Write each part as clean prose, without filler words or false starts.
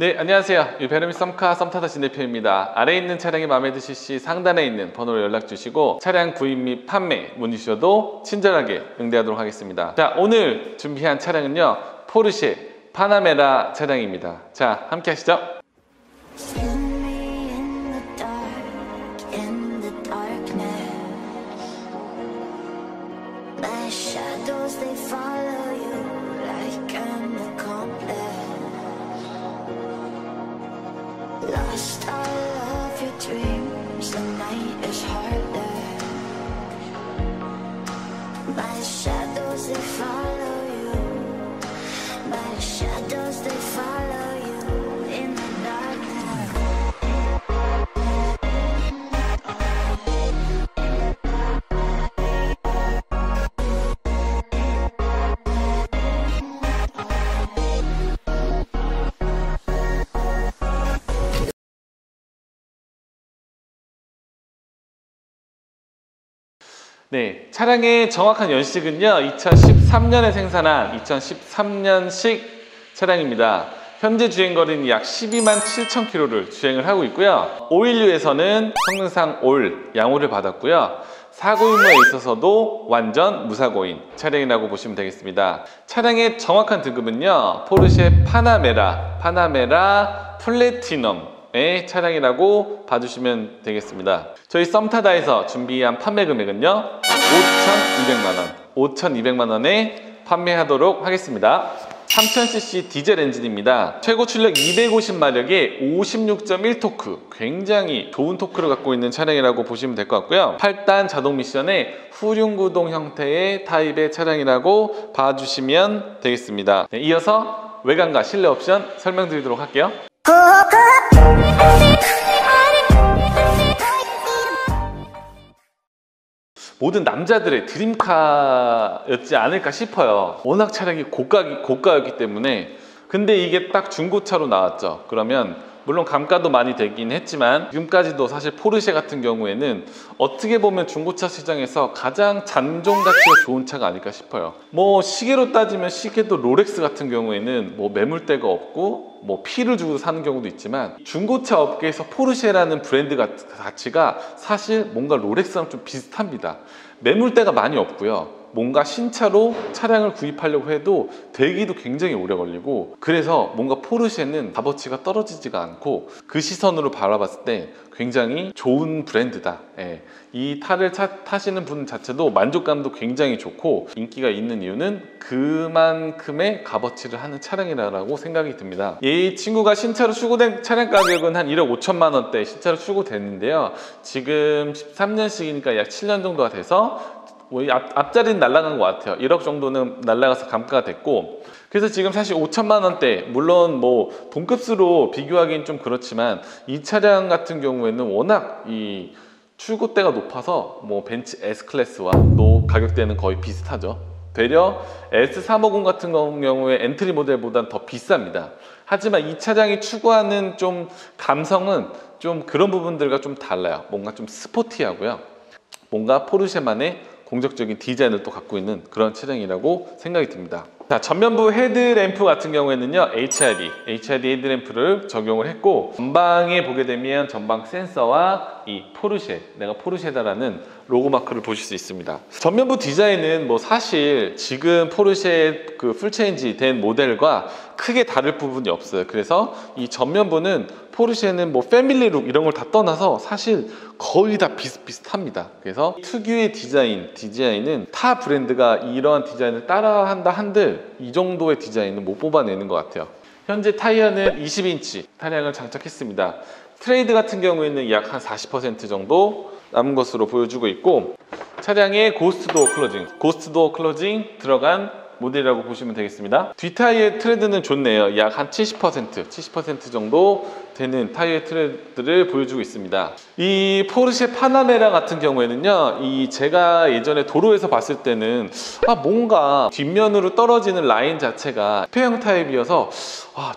네, 안녕하세요. 베르미 썸카 썸타다 진 대표입니다. 아래에 있는 차량이 마음에 드실 시 상단에 있는 번호로 연락 주시고 차량 구입 및 판매 문의 주셔도 친절하게 응대하도록 하겠습니다. 자, 오늘 준비한 차량은요, 포르쉐 파나메라 차량입니다. 자, 함께 하시죠. Lost all of your dreams, the night is harder. My shadows, they follow you. My shadows, they follow you in the darkness. 네, 차량의 정확한 연식은요 2013년에 생산한 2013년식 차량입니다. 현재 주행거리는 약 12만 7천 킬로를 주행을 하고 있고요. 오일류에서는 성능상 올 양호를 받았고요. 사고 유무에 있어서도 완전 무사고인 차량이라고 보시면 되겠습니다. 차량의 정확한 등급은요 포르쉐 파나메라 플래티넘의 차량이라고 봐주시면 되겠습니다. 저희 썸타다에서 준비한 판매 금액은요 5,200만 원에 판매하도록 하겠습니다. 3000cc 디젤 엔진입니다. 최고 출력 250마력에 56.1토크, 굉장히 좋은 토크를 갖고 있는 차량이라고 보시면 될 것 같고요. 8단 자동 미션의 후륜구동 형태의 타입의 차량이라고 봐주시면 되겠습니다. 네, 이어서 외관과 실내 옵션 설명드리도록 할게요. 모든 남자들의 드림카였지 않을까 싶어요. 워낙 차량이 고가였기 때문에. 근데 이게 딱 중고차로 나왔죠. 그러면 물론 감가도 많이 되긴 했지만 지금까지도 사실 포르쉐 같은 경우에는 어떻게 보면 중고차 시장에서 가장 잔존 가치가 좋은 차가 아닐까 싶어요. 뭐 시계로 따지면 시계도 롤렉스 같은 경우에는 뭐 매물대가 없고 뭐 피를 주고 사는 경우도 있지만 중고차 업계에서 포르쉐라는 브랜드 가치가 사실 뭔가 롤렉스랑 좀 비슷합니다. 매물대가 많이 없고요. 뭔가 신차로 차량을 구입하려고 해도 대기도 굉장히 오래 걸리고, 그래서 뭔가 포르쉐는 값어치가 떨어지지가 않고 그 시선으로 바라봤을 때 굉장히 좋은 브랜드다. 예. 이 차를 타시는 분 자체도 만족감도 굉장히 좋고 인기가 있는 이유는 그만큼의 값어치를 하는 차량이라고 생각이 듭니다. 이 친구가 신차로 출고된 차량 가격은 한 1억 5천만 원대 신차로 출고됐는데요. 지금 13년씩이니까 약 7년 정도가 돼서 앞자리는 날아간 것 같아요. 1억 정도는 날아가서 감가가 됐고, 그래서 지금 사실 5천만 원대, 물론 뭐 동급수로 비교하기는 좀 그렇지만 이 차량 같은 경우에는 워낙 이 출고대가 높아서 뭐 벤츠 S클래스와 또 가격대는 거의 비슷하죠. 되려 S350 같은 경우에 엔트리 모델보다는 더 비쌉니다. 하지만 이 차량이 추구하는 좀 감성은 좀 그런 부분들과 좀 달라요. 뭔가 좀 스포티하고요. 뭔가 포르쉐만의 공적적인 디자인을 또 갖고 있는 그런 차량이라고 생각이 듭니다. 자, 전면부 헤드램프 같은 경우에는요 HRD 헤드램프를 적용을 했고, 전방에 보게 되면 전방 센서와 이 포르쉐, 내가 포르쉐다라는 로고 마크를 보실 수 있습니다. 전면부 디자인은 뭐 사실 지금 포르쉐 그 풀체인지 된 모델과 크게 다를 부분이 없어요. 그래서 이 전면부는 포르쉐는 뭐 패밀리룩 이런 걸 다 떠나서 사실 거의 다 비슷비슷합니다. 그래서 특유의 디자인은 타 브랜드가 이러한 디자인을 따라한다 한들 이 정도의 디자인은 못 뽑아내는 것 같아요. 현재 타이어는 20인치 타량을 장착했습니다. 트레이드 같은 경우에는 약 한 40% 정도 남은 것으로 보여주고 있고, 차량의 고스트 도어 클로징 들어간 모델이라고 보시면 되겠습니다. 뒷타이어 트레드는 좋네요. 약 한 70% 정도 되는 타이어 트레드를 보여주고 있습니다. 이 포르쉐 파나메라 같은 경우에는요, 이 제가 예전에 도로에서 봤을 때는 뭔가 뒷면으로 떨어지는 라인 자체가 스페형 타입이어서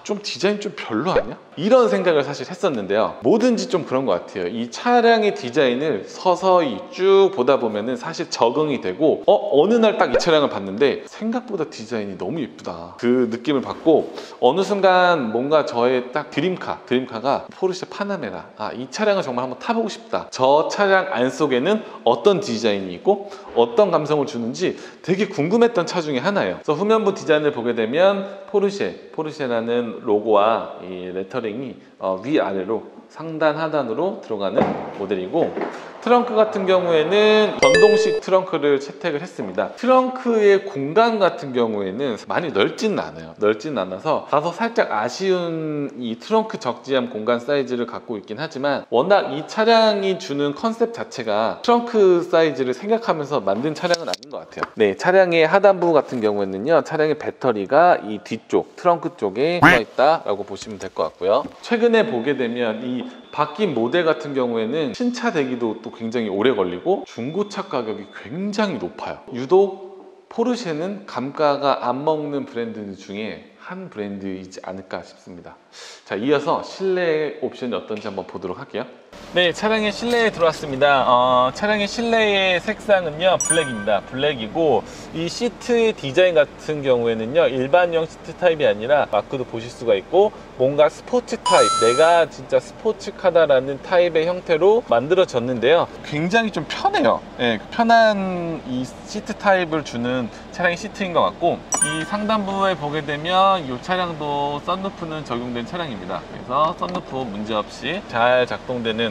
좀 디자인 좀 별로 아니야? 이런 생각을 사실 했었는데요. 뭐든지 좀 그런 것 같아요. 이 차량의 디자인을 서서히 쭉 보다 보면은 사실 적응이 되고 어느 날 딱 이 차량을 봤는데 생각보다 디자인이 너무 예쁘다, 그 느낌을 받고 어느 순간 뭔가 저의 딱 드림카가 포르쉐 파나메라, 이 차량을 정말 한번 타보고 싶다. 저 차량 안 속에는 어떤 디자인이 있고 어떤 감성을 주는지 되게 궁금했던 차 중에 하나예요. 그래서 후면부 디자인을 보게 되면 포르쉐라는 로고와 이 레터링이 위아래로 상단 하단으로 들어가는 모델이고, 트렁크 같은 경우에는 전동식 트렁크를 채택을 했습니다. 트렁크의 공간 같은 경우에는 많이 넓지는 않아요. 넓지는 않아서 다소 살짝 아쉬운 이 트렁크 적재함 공간 사이즈를 갖고 있긴 하지만, 워낙 이 차량이 주는 컨셉 자체가 트렁크 사이즈를 생각하면서 만든 차량은 아닌 것 같아요. 네, 차량의 하단부 같은 경우에는요, 차량의 배터리가 이 뒤쪽 트렁크 쪽에 들어있다라고 보시면 될 것 같고요. 최근에 보게 되면 이 바뀐 모델 같은 경우에는 신차되기도 또 굉장히 오래 걸리고 중고차 가격이 굉장히 높아요. 유독 포르쉐는 감가가 안 먹는 브랜드 중에 한 브랜드이지 않을까 싶습니다. 자, 이어서 실내 옵션이 어떤지 한번 보도록 할게요. 네, 차량의 실내에 들어왔습니다. 차량의 실내의 색상은요, 블랙입니다. 블랙이고, 이 시트의 디자인 같은 경우에는요, 일반형 시트 타입이 아니라 마크도 보실 수가 있고, 뭔가 스포츠 타입, 내가 진짜 스포츠카다라는 타입의 형태로 만들어졌는데요. 굉장히 좀 편해요. 네, 편한 이 시트 타입을 주는 차량의 시트인 것 같고, 이 상단부에 보게 되면 이 차량도 썬루프는 적용된 차량입니다. 그래서 썬루프 문제없이 잘 작동되는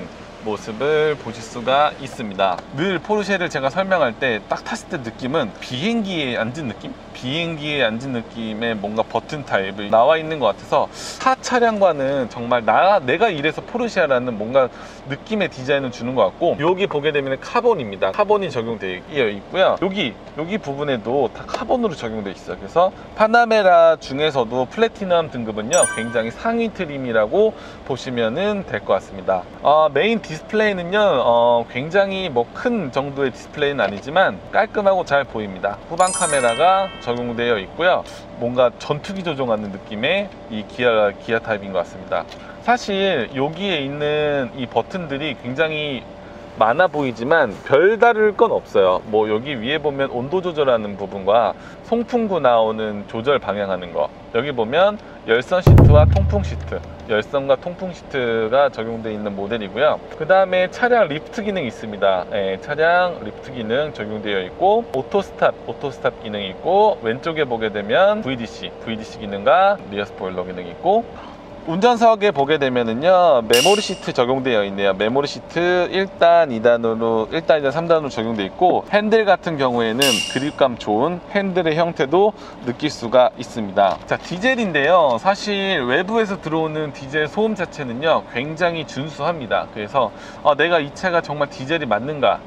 모습을 보실 수가 있습니다. 늘 포르쉐를 제가 설명할 때 딱 탔을 때 느낌은 비행기에 앉은 느낌? 비행기에 앉은 느낌의 뭔가 버튼 타입이 나와 있는 것 같아서 타 차량과는 정말 내가 이래서 포르쉐라는 뭔가 느낌의 디자인을 주는 것 같고, 여기 보게 되면 카본입니다. 카본이 적용되어 있고요. 여기 부분에도 다 카본으로 적용되어 있어요. 그래서 파나메라 중에서도 플래티넘 등급은요, 굉장히 상위 트림이라고 보시면 될 것 같습니다. 메인 디스플레이는요, 굉장히 큰 정도의 디스플레이는 아니지만 깔끔하고 잘 보입니다. 후방 카메라가 적용되어 있고요. 뭔가 전투기 조종하는 느낌의 이 기아 타입인 것 같습니다. 사실 여기에 있는 이 버튼들이 굉장히 많아 보이지만 별다를 건 없어요. 여기 위에 보면 온도 조절하는 부분과 송풍구 나오는 조절 방향하는 거, 여기 보면 열선 시트와 통풍 시트, 열선과 통풍 시트가 적용되어 있는 모델이고요. 그 다음에 차량 리프트 기능이 있습니다. 차량 리프트 기능 적용되어 있고, 오토 스탑 기능이 있고, 왼쪽에 보게 되면 VDC 기능과 리어 스포일러 기능이 있고, 운전석에 보게 되면은요, 메모리 시트 적용되어 있네요. 메모리 시트 1단, 2단으로 1단, 2단, 3단으로 적용되어 있고, 핸들 같은 경우에는 그립감 좋은 핸들의 형태도 느낄 수가 있습니다. 자, 디젤인데요, 사실 외부에서 들어오는 디젤 소음 자체는요, 굉장히 준수합니다. 그래서 내가 이 차가 정말 디젤이 맞는가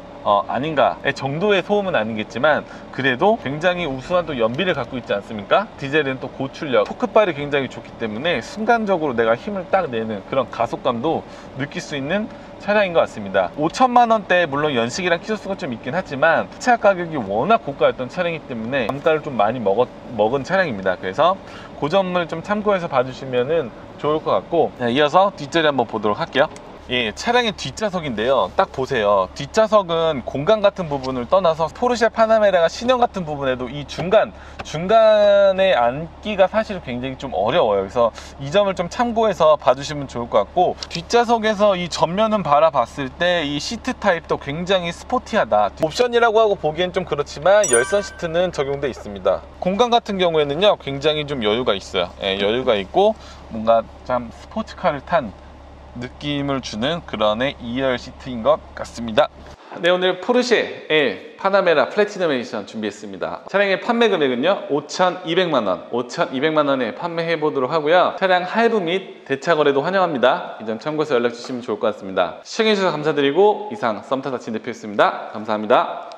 아닌가의 정도의 소음은 아니겠지만, 그래도 굉장히 우수한 또 연비를 갖고 있지 않습니까? 디젤은 또 고출력, 토크발이 굉장히 좋기 때문에 순간적으로 내가 힘을 딱 내는 그런 가속감도 느낄 수 있는 차량인 것 같습니다. 5천만 원대, 물론 연식이랑 키로수가 좀 있긴 하지만 차 가격이 워낙 고가였던 차량이기 때문에 감가를 좀 많이 먹은 차량입니다. 그래서 그 점을 좀 참고해서 봐주시면 좋을 것 같고, 이어서 뒷자리 한번 보도록 할게요. 예, 차량의 뒷좌석인데요, 딱 보세요. 뒷좌석은 공간 같은 부분을 떠나서 포르쉐 파나메라가 신형 같은 부분에도 이 중간에 앉기가 사실 굉장히 좀 어려워요. 그래서 이 점을 좀 참고해서 봐주시면 좋을 것 같고, 뒷좌석에서 이 전면은 바라봤을 때 이 시트 타입도 굉장히 스포티하다. 옵션이라고 하고 보기엔 좀 그렇지만 열선 시트는 적용돼 있습니다. 공간 같은 경우에는요, 굉장히 좀 여유가 있어요. 예, 여유가 있고 뭔가 참 스포츠카를 탄 느낌을 주는 그런 2열 시트인 것 같습니다. 네, 오늘 포르쉐의 파나메라 플래티넘 에디션 준비했습니다. 차량의 판매 금액은요, 5,200만원 5,200만원에 판매해 보도록 하고요. 차량 할부 및 대차 거래도 환영합니다. 이 점 참고해서 연락 주시면 좋을 것 같습니다. 시청해 주셔서 감사드리고, 이상 썸타사친 대표였습니다. 감사합니다.